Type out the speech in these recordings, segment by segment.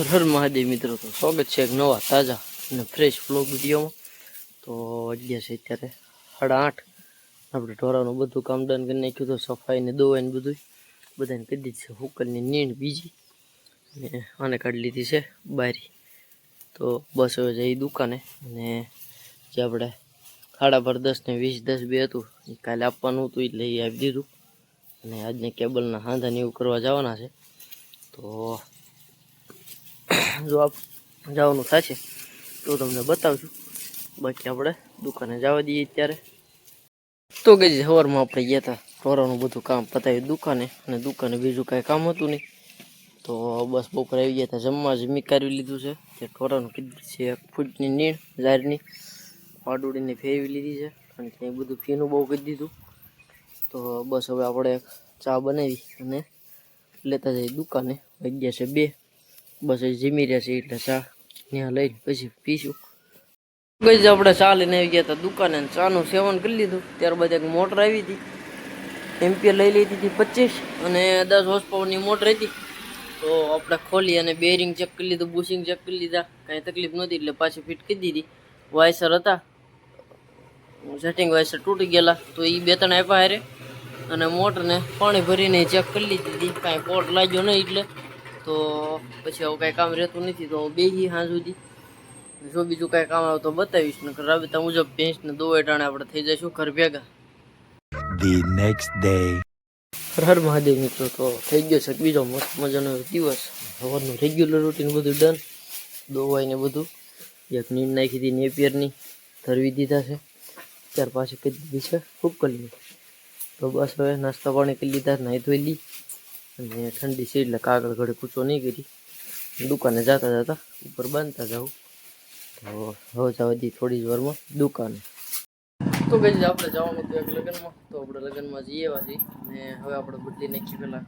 હર હર મહાદેવ મિત્રો, તો સ્વાગત છે એક નવા તાજા અને ફ્રેશ વ્લોગ વિડીયોમાં। તો વાગ્યા છે અત્યારે 8:30। આપણે ઢોરાનું બધું કામ ડન કરી નાખ્યું, તો સફાઈ ને દોવાઈ ને બધાને કરી દીધી છે હુકલની નીણ બીજી, અને આને કાઢી લીધી છે બારી। તો બસ હવે જઈ દુકાને, અને જે આપણે 10:30 ને 20:10 બે હતું એ કાલે આપવાનું હતું એટલે એ આપી દીધું, અને આજને કેબલના હાંધા ને એવું કરવા જવાના છે। તો જો આપ જવાનું થશે તો તમને બતાવશું, બાકી આપણે દુકાને જવા દઈએ અત્યારે। તો ગઈ સવારમાં આપણે ગયા હતા ઢોરાનું બધું કામ પતાવી દુકાને, અને દુકાને બીજું કાંઈ કામ હતું નહીં, તો બસ બપોરે આવી ગયા હતા જમવા જમી કાઢવી લીધું છે। તે ઢોરાનું કીધું છે 1 ફૂટની નીણ જારની પાડોડીને ફેરવી લીધી છે, અને ત્યાં બધું ફીનું બહુ કરી દીધું। તો બસ હવે આપણે ચા બનાવી અને લેતા જઈએ દુકાને। વાગ્યા છે 2, બસ એ જીમી રહ્યા છે એટલે ચા ત્યાં લઈને પછી પીશું। ગઈ આપણે ચા લઈને આવી ગયા હતા દુકાને, ચાનું સેવન કરી લીધું। ત્યારબાદ એક મોટર આવી હતી, એમ્પિયર લઈ લીધી હતી 25 અને 10 હોર્સ પાવરની મોટર હતી। તો આપણે ખોલી અને બેરિંગ ચેક કરી લીધું, બુશિંગ ચેક કરી લીધા, કાંઈ તકલીફ નહોતી એટલે પાછી ફિટ કરી દીધી। વાયસર હતા સેટિંગ વાયસર તૂટી ગયેલા, તો એ 2-3 આપ્યા હારે, અને મોટરને પાણી ભરીને ચેક કરી લીધી હતી, કાંઈ પોટ લાગ્યો નહીં એટલે તો પછી આવું કાંઈ કામ રહેતું નથી। તો બેસી હાં સુધી જો બીજું કાંઈ કામ આવે તો બતાવીશ, નકર રાબેતા મુજબ ભેંસને દોવા ટાણે આપણે થઈ જઈશું ઘર ભેગા। The next day. Har Har Mahadev મિત્રો, તો થઈ ગયો છે બીજો મસ્ત મજાનો દિવસ। સવારનું રેગ્યુલર રૂટીન બધું ડન, દોવાઈને બધું, એક નીંદ નાખી હતી નેપિયરની ધરવી દીધા છે, ત્યાર પાછી કરી દીધી છે હુકલની। તો બસ હવે નાસ્તા પાણી કરી લીધા, નાહી ધોઈ લી, અને ઠંડી છે એટલે કાગળ ઘડે કૂચો નહીં કરી, દુકાને જતા જતા ઉપર બાંધતા જાઉં। તો હવે જવા દઈએ થોડી જ વારમાં દુકાને। તો કઈ આપણે જવાનું હતું એક લગ્નમાં, તો આપણે લગ્નમાં જઈએ એવા છીએ, અને હવે આપણે બદલી નાખીએ પહેલાં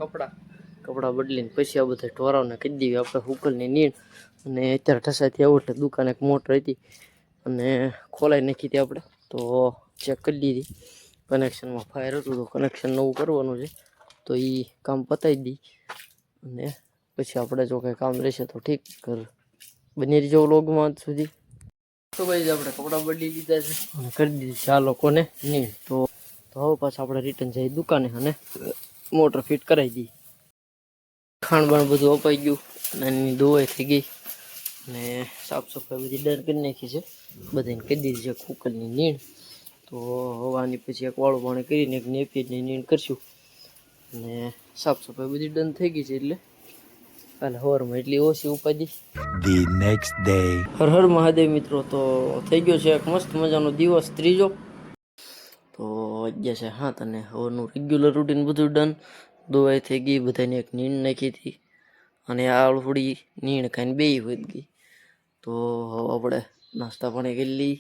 કપડાં બદલીને પછી આ બધા ઢોરાવને કહી દઈએ આપણે હુકલની નીણ। અને અત્યારે ઠસાથી આવું એટલે દુકાને એક મોટર હતી અને ખોલાઈ નાખી હતી આપણે, તો ચેક કરી લીધી, કનેક્શનમાં ફાયર હતું તો કનેક્શન નવું કરવાનું છે, તો એ કામ પતાવી દઈ, અને પછી આપણે જો કંઈ કામ રહેશે તો ઠીક, કર બની રહીજો વ્લોગમાં અંત સુધી। તો ભાઈ આપણે કપડાં બદલી લીધા છે અને કરી દીધી છે આ લોકોને નીણ। તો હવે પાછા આપણે રિટર્ન જઈએ દુકાને અને મોટર ફિટ કરાવી દઈએ। ખાણ બાણ બધું અપાઈ ગયું, નાની દોવાઈ થઈ ગઈ, અને સાફ સફાઈ બધી ડર કરી નાખી છે, બધાને કહી દીધી છે હુકલની નીણ। તો હવાની પછી એક વાળું પાણી કરીને એક નેપિયરની નીણ કરશું, અને સાફ સફાઈ બધી ડન થઈ ગઈ છે એટલે કાલે સવારમાં એટલી ઓછી ઉપાડી। The next day. Har Har Mahadev મિત્રો, તો થઈ ગયો છે એક મસ્ત મજાનો દિવસ ત્રીજો। તો વાગ્યા છે 7 અને હવાનું રેગ્યુલર રૂટીન બધું ડન, દોવાઈ થઈ ગઈ, બધાને એક નીણ નાખી હતી, અને આ થોડી નીણ ખાઈને બે હોઈ ગઈ। તો હવે આપણે નાસ્તા પાણી કરી લઈ,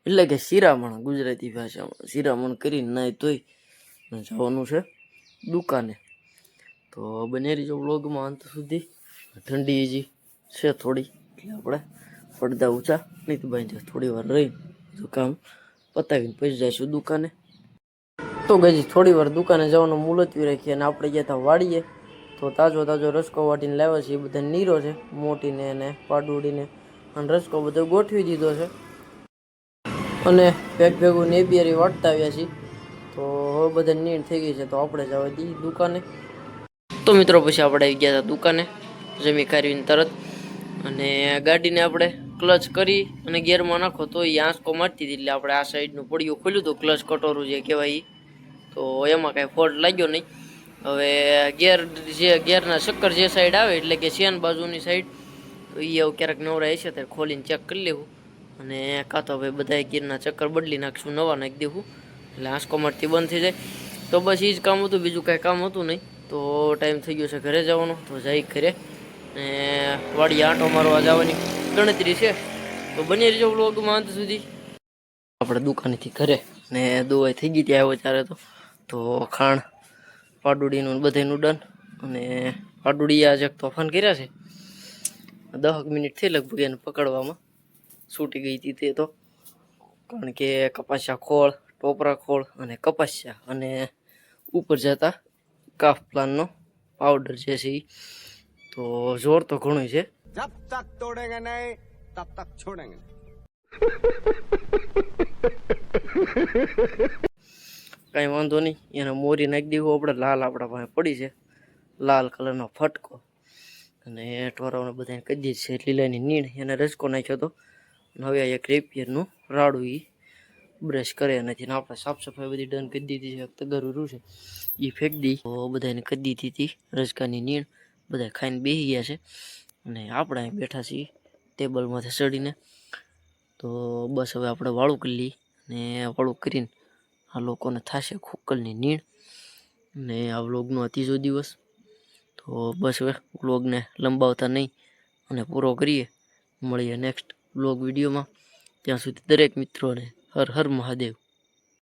એટલે કે શિરામણ ગુજરાતી ભાષામાં શિરામણ કરીને નાહી ધોઈ જવાનું છે દુકાને। તો બને રહીજો વ્લોગમાં અંત સુધી, ઠંડી હજી છે થોડી એટલે આપણે પડદા ઊંચા નહીં તો બાંધ્યા, થોડી વાર રહી બધું કામ પતાવીને પછી જઈશું દુકાને। તો ગઈ થોડી વાર દુકાને જવાનું મુલતવી રાખીએ, અને આપણે ગયા હતા વાડીએ, તો તાજો રસકો વાટીને લાવ્યા છે, એ બધા નીરો છે મોટીને અને પાડોડીને, અને રસકો બધો ગોઠવી દીધો છે, અને ભેગું નેપિયરી વાટતા આવ્યા છીએ। તો હવે બધા નીણ થઈ ગઈ છે, તો આપણે જવા દઈએ દુકાને। તો મિત્રો પછી આપણે આવી ગયા હતા દુકાને જમી કાઢવીને તરત, અને ગાડીને આપણે ક્લચ કરી અને ગિયરમાં નાખો તો એ આંચકો મારતી હતી, એટલે આપણે આ સાઈડનું પડ્યું ખોલ્યું હતું, ક્લચ કટોરું જે કહેવાય એ, તો એમાં કાંઈ ફોલ્ટ લાગ્યો નહીં। હવે ગિયરના ચક્કર જે સાઈડ આવે એટલે કે ચેન બાજુની સાઈડ, તો એ હવે ક્યારેક નવરા હશે ત્યારે ખોલીને ચેક કરી લેવું, અને કાં તો હવે બધા ગિયરના ચક્કર બદલી નાખશું, નવા નાખી દેવું, એટલે આંચકો મારતી બંધ થઈ જાય। તો બસ એ જ કામ હતું, બીજું કાંઈ કામ હતું નહીં। તો ટાઈમ થઈ ગયો છે ઘરે જવાનો, તો જઈ ઘરે ને વાડી આંટો મારવા જવાની ગણતરી છે, તો બની રહેજો વ્લોગમાં અંત સુધી। આપણે દુકાનેથી ઘરે ને દોવાઈ થઈ ગઈ ત્યાં આવ્યો ત્યારે તો ખાણ પાડોડીનું બધાનું ડન, અને પાડોડી આજે તોફાન કર્યા છે, 10 મિનિટ થઈ લગભગ એને પકડવામાં, છૂટી ગઈ હતી તે તો, કારણ કે કપાસિયા ખોળ, ટોપરા ખોળ અને કપાસિયા, અને ઉપર જતા કાફ પ્લાનનો પાવડર જે છે એ, તો જોર તો ઘણું છે, जब तक तोड़ेंगे नहीं तब तक छोड़ेंगे नहीं। કાંઈ વાંધો નહીં, એને મોરી નાખી દેવું આપણે. લાલ આપણા પાસે પડી છે, લાલ કલરનો ફટકો. અને ટોરાઓને બધાને કહી દીધી છે લીલાની નીણ, એને રજકો નાખ્યો હતો. અને હવે આ એક રેપિયરનું રાડું એ બ્રશ કરે નથી. ને આપણે સાફ સફાઈ બધી ડન કરી દીધી છે. તગારું રહ્યું છે એ ફેંકી દી. તો બધાને કરી દીધી હતી રજકાની નીણ. બધા ખાઈને બેસી ગયા છે અને આપણે અહીં બેઠા છીએ ટેબલમાંથી ચડીને. તો બસ હવે આપણે વાળું કરી લઈએ ને વાળું કરીને આ લોકોને થશે ખોકલની નીણ. ને આ વ્લોગનો આ 3જો દિવસ. તો બસ હવે વ્લોગને લંબાવતા નહીં અને પૂરો કરીએ. મળીએ નેક્સ્ટ વ્લોગ વિડીયોમાં. ત્યાં સુધી દરેક મિત્રોને હર હર મહાદેવ.